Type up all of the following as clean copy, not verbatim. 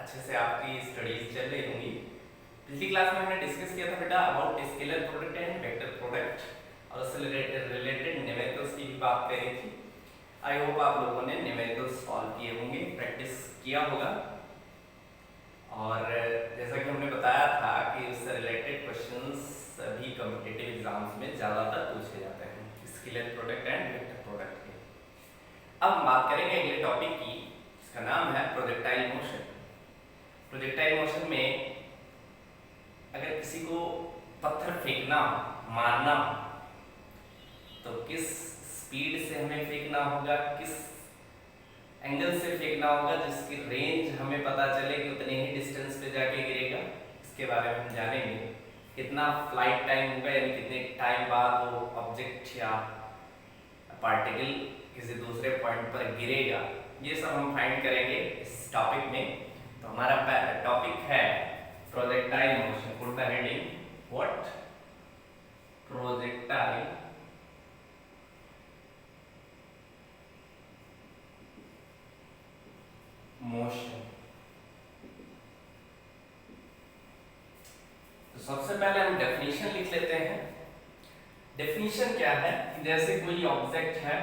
अच्छे से आपकी स्टडीज चल रही होंगी। पिछली क्लास में हमने डिस्कस किया था बेटा about scalar product and vector product और उससे रिलेटेड न्यूमेरिकल्स की भी बात करी थी। आई होप आप लोगों ने न्यूमेरिकल्स सॉल्व किए होंगे, प्रैक्टिस किया होगा। और जैसा कि हमने बताया था कि उससे रिलेटेड क्वेश्चंस सभी कॉम्पिटिटिव एग्जाम्स में ज़्यादातर पूछे जाते हैं scalar product and vector product के। अब हम बात करेंगे अगले टॉपिक की, इसका नाम है प्रोजेक्टाइल मोशन। प्रोजेक्टाइल मोशन में अगर किसी को पत्थर फेंकना मारना तो किस स्पीड से हमें फेंकना होगा, किस एंगल से फेंकना होगा जिसकी रेंज हमें पता चले कि उतने ही डिस्टेंस पे जाके गिरेगा, इसके बारे में हम जानेंगे। कितना फ्लाइट टाइम होगा, यानी कितने टाइम बाद वो ऑब्जेक्ट या पार्टिकल किसी दूसरे पॉइंट पर गिरेगा, ये सब हम फाइंड करेंगे इस टॉपिक में। तो हमारा टॉपिक है projectile motion. Put the heading what projectile motion. तो सबसे पहले हम डेफिनेशन लिख लेते हैं। डेफिनेशन क्या है कि जैसे कोई ऑब्जेक्ट है,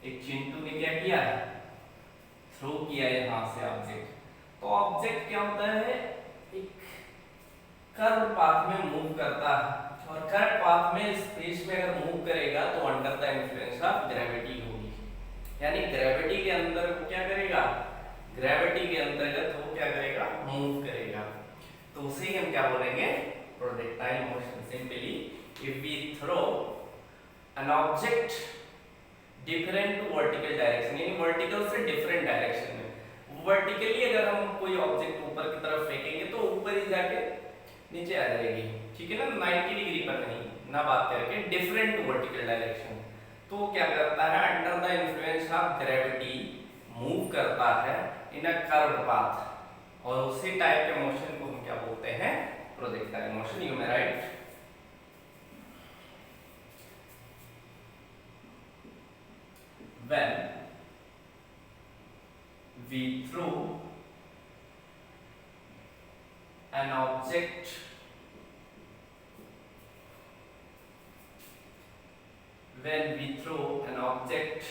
एक चिंटू ने क्या किया है, थ्रो किया यहां से ऑब्जेक्ट। तो ऑब्जेक्ट क्या होता है, एक कर्व पाथ में मूव करता है और कर्व पाथ में स्पेस में अगर मूव करेगा तो under the influence of gravity होगी, यानी ग्रेविटी के अंदर वो क्या करेगा, ग्रेविटी के अंतर्गत वो क्या करेगा, मूव करेगा। तो उसे ही हम क्या बोलेंगे, projectile motion. Simply if we throw an object different to vertical direction, यानी वर्टिकल से डिफरेंट डायरेक्शन में। वर्टिकली अगर हम कोई ऑब्जेक्ट ऊपर की तरफ फेंकेंगे तो ऊपर ही जाके नीचे आ जाएगी, ठीक है ना, 90 डिग्री पर नहीं, ना बात करके डिफरेंट टू वर्टिकल डायरेक्शन। तो क्या करता है, under the influence of gravity move करता है इन अ कर्व्ड पाथ, और उसी टाइप के मोशन को हम क्या बोलते हैं, projectile motion. You may right when we throw an object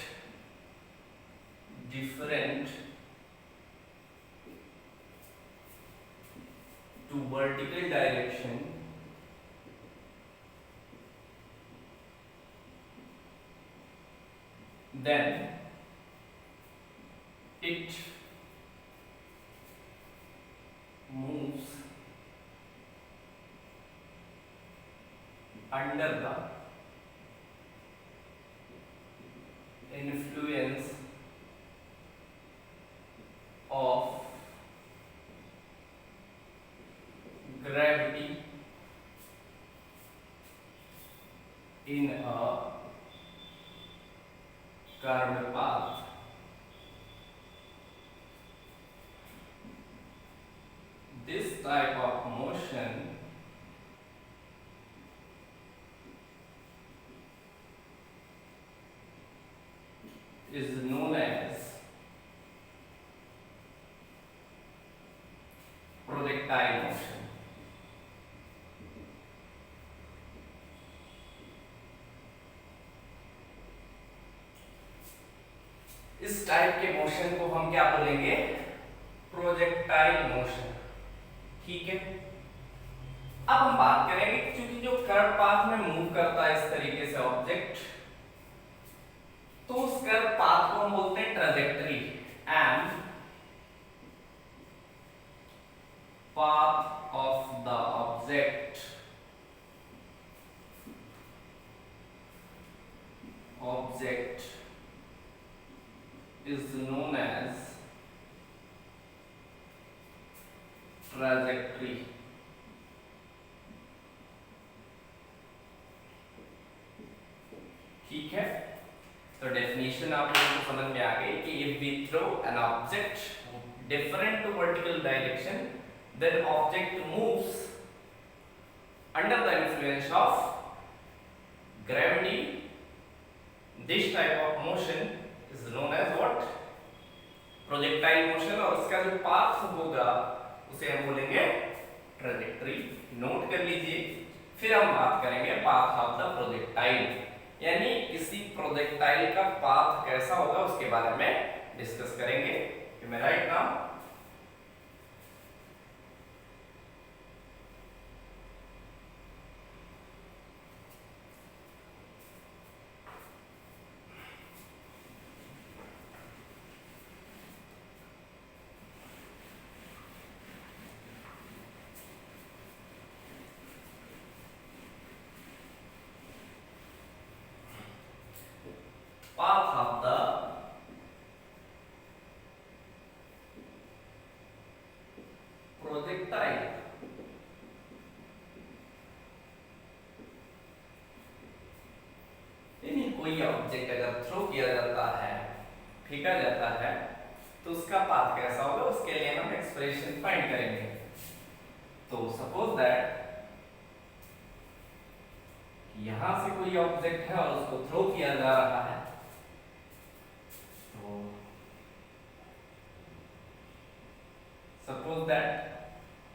different to vertical direction, then it moves under the influence of gravity in a curved path. This type of motion is known as projectile motion. इस type के motion को हम क्या बोलेंगे, projectile motion, ठीक है। अब हम बात करेंगे क्योंकि जो कर्व पाथ में मूव करता है इस तरीके से ऑब्जेक्ट, तो उस कर्व पाथ को हम बोलते हैं trajectory. And path of the object is known as trajectory. ठीक है, तो डेफिनेशन आप लोगों को समझ में आ गई कि if we throw an object different to vertical direction, then object moves under the influence of gravity. This type of motion is known as what? Projectile motion, और उसका जो पाथ होगा उसे हम बोलेंगे ट्रैजेक्टरी। नोट कर लीजिए। फिर हम बात करेंगे पाथ ऑफ द प्रोजेक्टाइल, यानी किसी प्रोजेक्टाइल का पाथ कैसा होगा उसके बारे में डिस्कस करेंगे। Right now path of the projectile यानी कोई ऑब्जेक्ट अगर थ्रो किया जाता है, फेंका जाता है, तो उसका पाथ कैसा होगा उसके लिए हम एक्सप्रेशन फाइंड करेंगे। तो सपोज दैट यहां से कोई ऑब्जेक्ट है और उसको थ्रो किया जा रहा है, तो सपोज दैट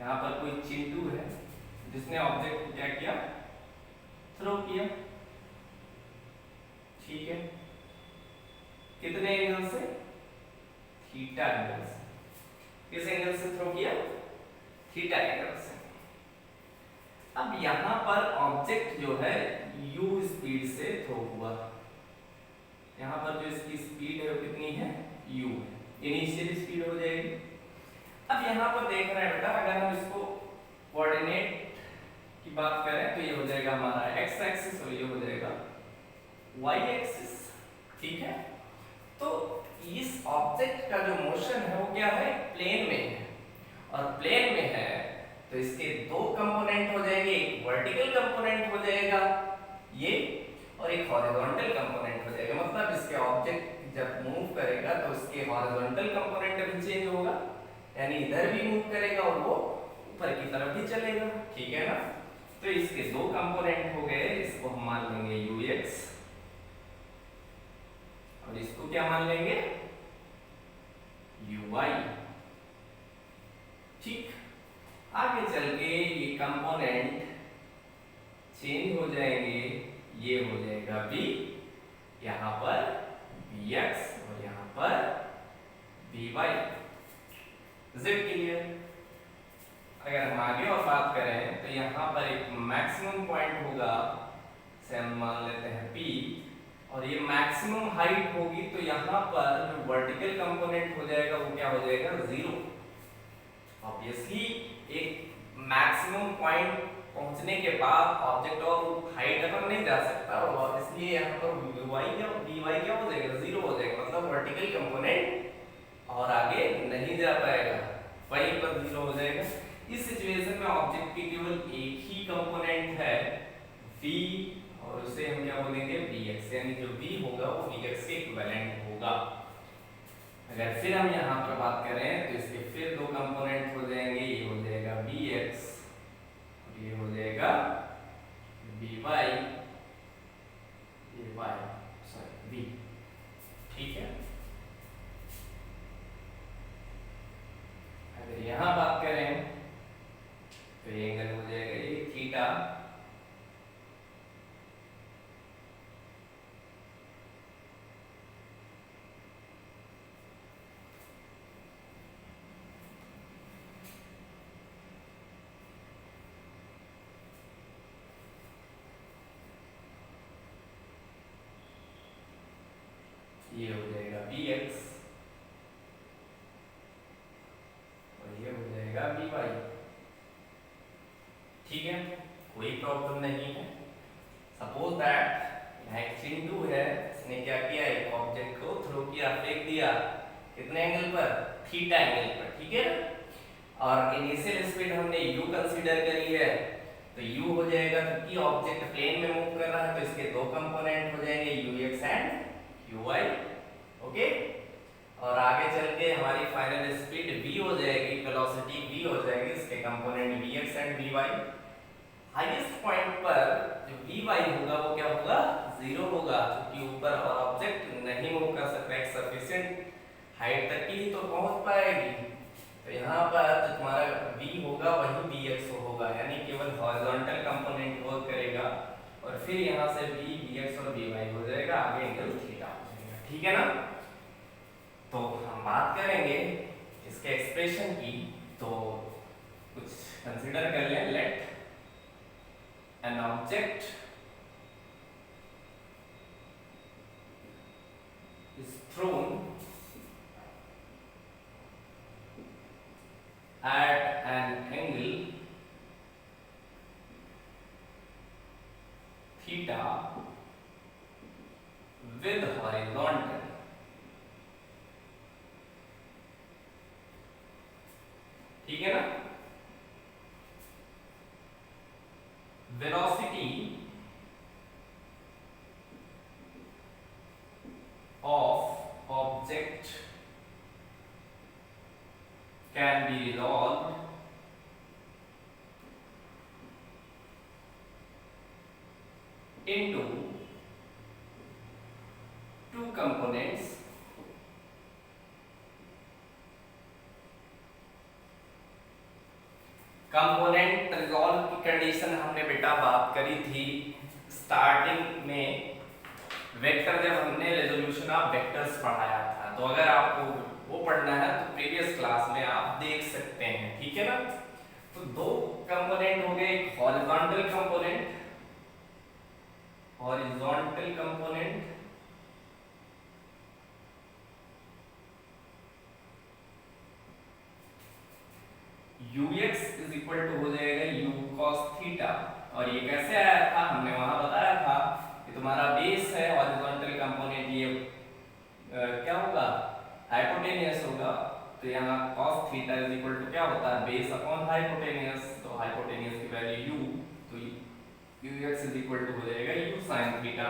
यहां पर कोई चिंटू है जिसने ऑब्जेक्ट को क्या किया, थ्रो किया। ठीक है, कितने एंगल से, थीटा एंगल से। किस एंगल से थ्रो किया, थीटा एंगल से। अब यहां पर ऑब्जेक्ट जो है u स्पीड से थ्रो हुआ। यहां पर जो इसकी स्पीड है वो कितनी है, u है, इनिशियल स्पीड हो जाएगी। अब यहां पर देख रहे हैं बेटा, अगर हम इसको कोऑर्डिनेट की बात करें तो ये हो जाएगा हमारा x एक्सिस और ये हो जाएगा y एक्सिस। ठीक है, तो इस ऑब्जेक्ट का जो मोशन है वो क्या है, प्लेन में है, और प्लेन में है तो इसके दो कंपोनेंट हो जाएंगे, एक वर्टिकल कंपोनेंट हो जाएगा ये, और एक हॉरिजॉन्टल कंपोनेंट हो जाएगा। मतलब इसके ऑब्जेक्ट जब मूव करेगा तो उसके हॉरिजॉन्टल कंपोनेंट भी चेंज होगा, यानी इधर भी मूव करेगा और वो ऊपर की तरफ भी चलेगा। ठीक है ना, तो इसके दो कंपोनेंट हो गए, इसको हम मान लेंगे ux और इसको क्या मान लेंगे, uy। ठीक, आगे चल के ये कंपोनेंट चेंज हो जाएंगे, ये हो जाएगा v, यहां पर vx और यहां पर vy। z clear. अगर हम आगे और बात करें तो यहां पर एक मैक्सिमम पॉइंट होगा, से हम मान लेते हैं p, और ये मैक्सिमम हाइट होगी, तो यहां पर जो वर्टिकल कंपोनेंट हो जाएगा वो क्या हो जाएगा, 0। ऑब्वियसली एक मैक्सिमम पॉइंट पहुंचने के बाद ऑब्जेक्ट और हाइट पर नहीं जा सकता, और इसलिए यहाँ पर vy क्या हो जाएगा, 0 हो जाएगा। मतलब वर्टिकल कंपोनेंट और आगे नहीं जा पाएगा, वहीं पर 0 हो जाएगा। इस सिचुएशन में ऑब्जेक्ट की केवल एक ही कंपोनेंट है v, और उसे हम क्या बोलेंगे, vx, यानी जो v होगा वो vx के इक्विवेलेंट होगा। अगर फिर हम यहाँ पर बात करें तो इसके फिर दो कंपोनेंट हो जाएंगे, ये हो जाएगा vx और ये हो जाएगा vy, ये y सॉरी v। ठीक है, अगर यहाँ बात करें तो ये एंगल हो जाएगा ये थीटा, ये हो जाएगा vx और ये हो जाएगा vy। ठीक है, कोई प्रॉब्लम नहीं है। सपोज दैट यहाँ एक चिंटू है, इसने क्या किया, एक ऑब्जेक्ट को थ्रो किया, फेंक दिया, कितने एंगल पर, थीटा एंगल पर। ठीक है, और इनिशियल स्पीड हमने u कंसीडर करी है, तो u हो जाएगा, क्योंकि ऑब्जेक्ट प्लेन में मूव कर रहा है तो इसके दो कंपोनेंट हो जाएंगे ux एंड uy। ओके, और आगे चल के हमारी फाइनल स्पीड v हो जाएगी, वेलोसिटी v हो जाएगी, इसके component vx and vy। Highest point पर जो vy होगा वो क्या होगा, 0 होगा, क्योंकि ऊपर और ऑब्जेक्ट नहीं मूव कर सकता, एक सफिशिएंट हाइट तक ही तो पहुंच पाएगी। तो यहाँ पर जो तुम्हारा v होगा वही bx होगा, यानी केवल हॉरिजॉन्टल कंपोनेंट वर्क करेगा और फिर यहाँ से v bx और by हो जाएगा, आगे एंगल थीटा हो जाएगा। ठीक है ना। तो हम बात करेंगे इसके एक्सप्रेशन की, तो कुछ कंसीडर कर लें। Let an object is thrown at an angle theta with horizontal, ठीक है ना, velocity of object can be resolved into two components, component resolve की कंडीशन हमने बेटा बात करी थी स्टार्टिंग में, वेक्टर जब हमने रेजोल्यूशन ऑफ वेक्टर्स पढ़ाया था। तो अगर आपको वो पढ़ना है तो प्रीवियस क्लास में आप देख सकते हैं। ठीक है ना। तो दो कंपोनेंट हो गए, एक horizontal component, horizontal component ux is equal to हो जाएगा u cos थीटा। और ये कैसे आया था, हमने वहां बताया था कि तुम्हारा बेस है हॉरिजॉन्टल कंपोनेंट, ये क्या होगा, हाइपोटेनियस होगा। तो यहाँ cos theta is equal to क्या होता है, बेस अपॉन हाइपोटेनियस। तो हाइपोटेनियस की वैल्यू u, तो ux इज इक्वल टू हो जाएगा u sin थीटा।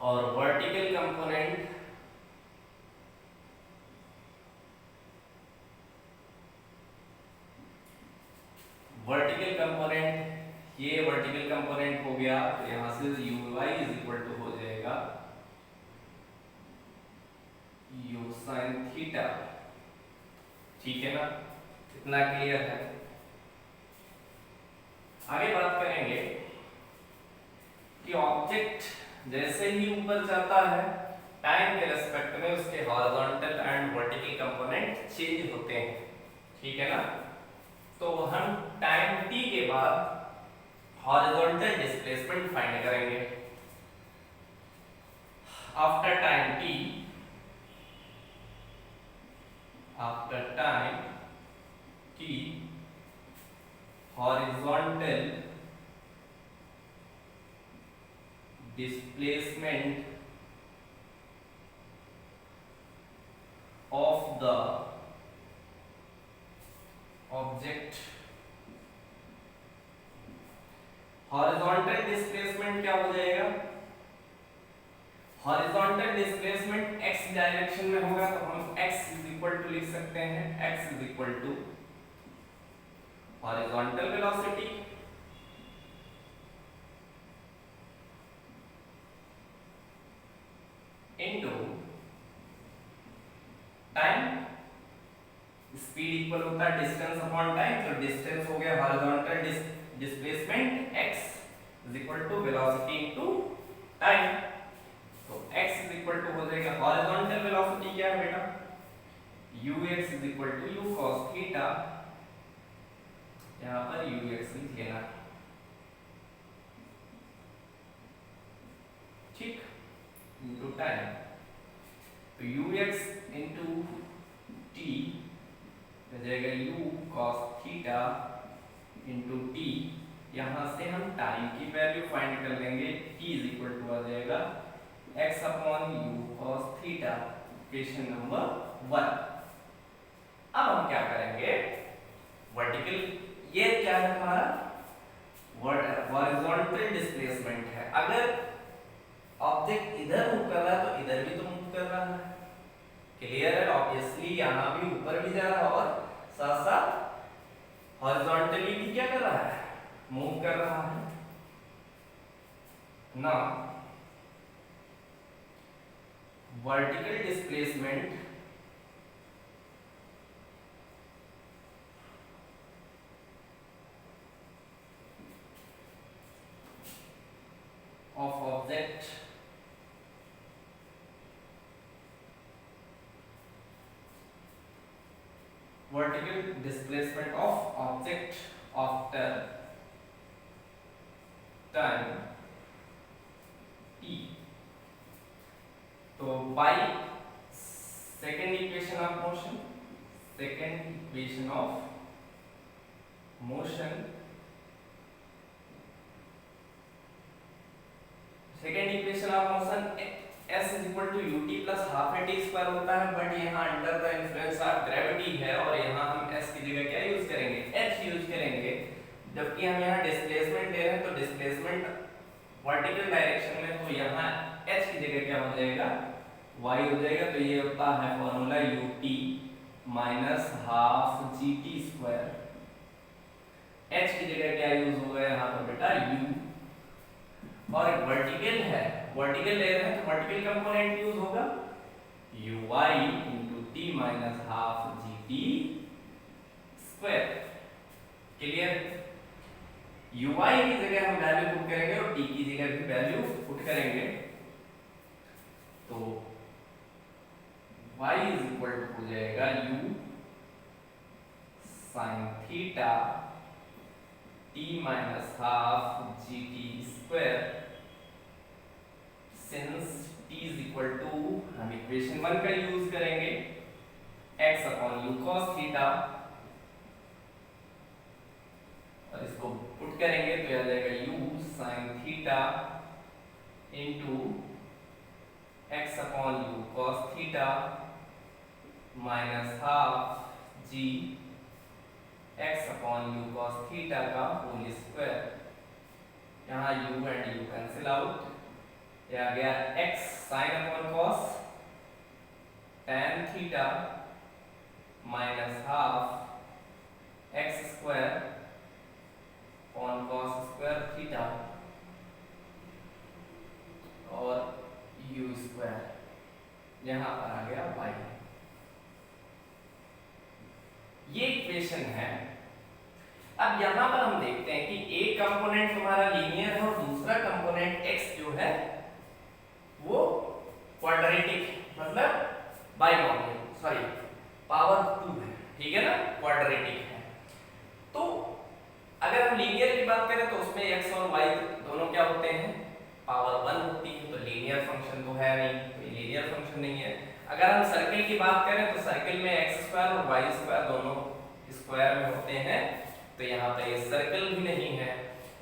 और वर्टिकल कंपोनेंट ये वर्टिकल कंपोनेंट हो गया। तो यहां से uy इज इक्वल टू हो जाएगा u sin थीटा। ठीक है ना, इतना क्लियर है। आगे बात करेंगे कि ऑब्जेक्ट जैसे ही ऊपर जाता है टाइम के रेस्पेक्ट में उसके horizontal and vertical component change होते हैं। ठीक है ना। तो हम टाइम t के बाद हॉरिजॉन्टल डिस्प्लेसमेंट फाइंड करेंगे। After time t, after time t horizontal displacement of the object, horizontal displacement क्या हो जाएगा, हॉरिजॉन्टल डिस्प्लेसमेंट x डायरेक्शन में होगा। तो हम x इज इक्वल टू लिख सकते हैं, x is equal to horizontal velocity into time. Speed equal होता है डिस्टेंस अपॉन टाइम, तो डिस्टेंस हो गया horizontal displacement x is equal to velocity into time. तो x इज इक्वल टू हो जाएगा, हॉरिजॉन्टल वेलोसिटी क्या है बेटा, ux is equal to u cos theta. यहां पर ux लिख लेना, ठीक, इनटू टाइम। तो ux इनटू t हो जाएगा u cos theta into t। यहां से हम टाइम की वैल्यू फाइंड कर लेंगे, t इज इक्वल टू आ जाएगा x upon u cos theta, equation number 1। अब हम क्या करेंगे, वर्टिकल, ये क्या है हमारा हॉरिजॉन्टल डिस्प्लेसमेंट है। अगर ऑब्जेक्ट इधर मूव कर रहा है तो इधर भी तो मूव कर रहा है, क्लियर है। ऑब्वियसली यहाँ भी ऊपर भी जा रहा है और साथ साथ हॉरिजॉन्टली भी क्या कर रहा है, मूव कर रहा है ना। Vertical displacement of object vertical displacement of object after time t. तो by second equation of motion second equation of motion s is equal to ut plus half a t square होता है, but यहाँ under the influence of gravity है और यहाँ हम s की जगह क्या यूज करेंगे, h यूज करेंगे। जबकि हम यहाँ डिस्प्लेसमेंट ले रहे हैं तो डिस्प्लेसमेंट वर्टिकल डायरेक्शन में, तो यहाँ h की जगह क्या हो जाएगा, y हो जाएगा। तो ये होता है formula ut minus half gt square. h की जगह क्या यूज होगा यहाँ पर बेटा u, और वर्टिकल है, वर्टिकल ले रहे हैं तो वर्टिकल कंपोनेंट यूज होगा uy into T minus half g t square. Clear? uy की जगह हम वैल्यू पुट करेंगे और t की जगह भी वैल्यू पुट करेंगे, तो y इज इक्वल टू हो जाएगा u sine theta t minus half g t square. Since t is equal to, हम इक्वेशन 1 का यूज करेंगे, x upon u cos theta, और इसको पुट करेंगे तो आ जाएगा u sine theta into x upon u cos theta minus half g x upon u cos theta का होल स्क्वायर। यहाँ u and u cancel out, ये आ गया x sine upon cos tan theta minus half x square upon cos square theta और u square, यहाँ पर आ गया y। ये इक्वेशन है। अब यहां पर हम देखते हैं कि एक कंपोनेंट तुम्हारा लीनियर है और दूसरा कंपोनेंट x जो है वो क्वाड्रेटिक, मतलब बाइनोमियल, सॉरी पावर 2 है, ठीक है ना, क्वाड्रेटिक है। तो अगर हम लीनियर की बात करें तो उसमें x और y दोनों क्या होते हैं, पावर 1 होती है, तो लीनियर फंक्शन तो है नहीं, तो ये लीनियर फंक्शन नहीं है। अगर हम सर्किल की बात करें तो सर्किल में x स्क्वायर और y स्क्वायर दोनों स्क्वायर में होते हैं, तो यहाँ पे ये सर्कल भी नहीं है।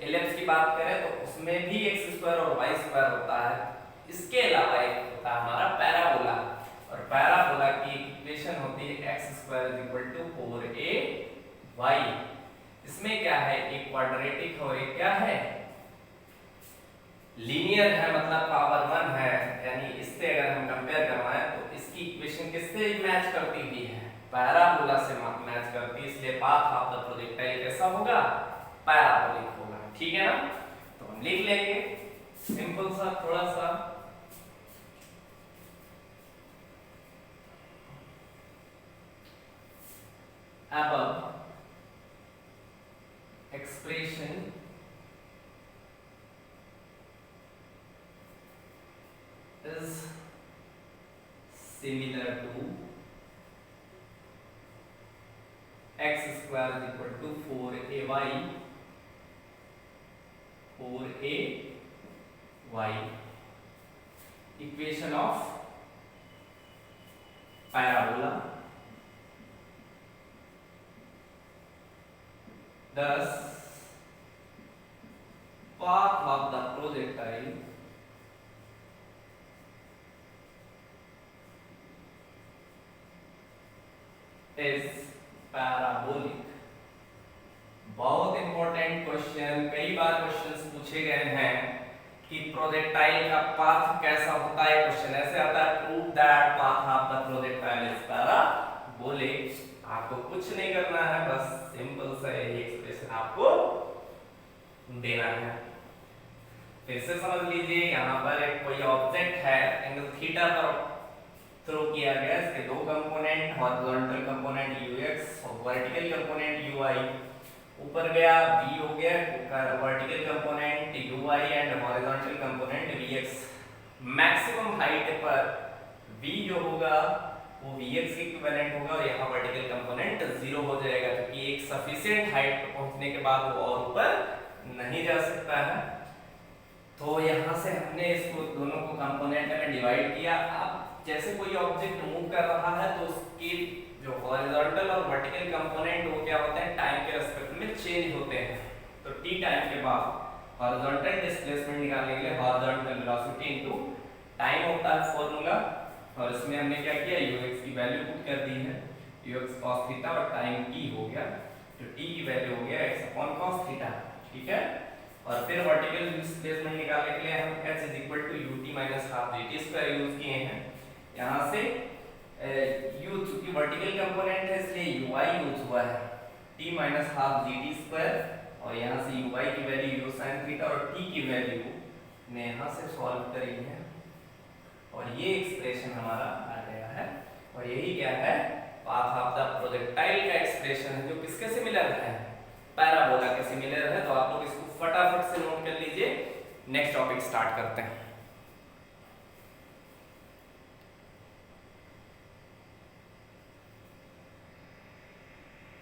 एलिप्स की बात करें तो उसमें भी x स्क्वायर और y स्क्वायर होता है। इसके अलावा एक होता है हमारा पैराबोला, और पैराबोला की इक्वेशन होती है x square is equal to 4ay। इसमें क्या है, एक क्वाड्रेटिक और एक क्या है, लीनियर है, मतलब पावर 1 है। यानी इससे अगर हम कंपेयर करवाएं तो इसकी इक्वेशन किससे मैच करती हुई है, पैराबोला से मैच करती है, इसलिए पाथ ऑफ द प्रोजेक्टाइल कैसा होगा, पैराबोलिक होगा, ठीक है ना। तो हम लिख लेंगे सिंपल सा, थोड़ा सा above expression is similar to x square is equal to 4ay, 4ay, equation of parabola। Thus path of the projectile is parabolic। बहुत इंपॉर्टेंट क्वेश्चन, कई बार क्वेश्चंस पूछे गए हैं कि प्रोजेक्टाइल का पाथ कैसा होता है। क्वेश्चन ऐसे आता है, prove that path of the projectile is parabolic. आपको कुछ नहीं करना है, बस सिंपल सा यही एक्सप्रेशन आपको देना है। फिर से समझ लीजिए, यहाँ पर एक कोई ऑब्जेक्ट है, एंगल थीटा पर थ्रो किया गया। इसके दो कंपोनेंट, हॉरिजॉन्टल कंपोनेंट ux और वर्टिकल कंपोनेंट uy। ऊपर गया v हो गया vertical component uy and horizontal component vx। Maximum height पर v जो होगा वो vx के इक्विवेलेंट होगा और यहाँ वर्टिकल कंपोनेंट 0 हो जाएगा, क्योंकि एक सफिशिएंट हाइट पर पहुंचने के बाद वो और ऊपर नहीं जा सकता है। तो यहाँ से हमने इसको दोनों को कंपोनेंट में डिवाइड किया। अब जैसे कोई ऑब्जेक्ट मूव कर रहा है तो उसकी जो हॉरिजॉन्टल और वर्टिकल कंपोनेंट वो क्या होते हैं, टाइम के रेस्पेक्ट में चेंज होते हैं। तो t टाइम के बाद हॉरिजॉन्टल डिस्प्लेसमेंट निकालने के लिए हॉरिजॉन्टल वेलोसिटी इनटू टाइम होता है फॉर्मूला, और इसमें हमने क्या किया, ux की वैल्यू पुट कर दी है, ux cos थीटा और टाइम t हो गया, तो t की वैल्यू हो गया x अपॉन cos थीटा। ठीक है, और फिर वर्टिकल डिस्प्लेसमेंट निकालने के लिए हम h is equal to ut minus half gt square use किए हैं। यहाँ से u चूंकि वर्टिकल कंपोनेंट है इसलिए uy यूज हुआ है, t minus half gt square, और यहाँ से uy की वैल्यू u sin थीटा और t की वैल्यू ने यहाँ से सॉल्व करी है, और ये एक्सप्रेशन हमारा आ गया है। और यही क्या है, पाथ ऑफ द प्रोजेक्टाइल का एक्सप्रेशन है, जो किसके सिमिलर है, पैराबोला के सिमिलर है। तो आप लोग इसको फटाफट से नोट कर लीजिए, नेक्स्ट टॉपिक स्टार्ट करते हैं।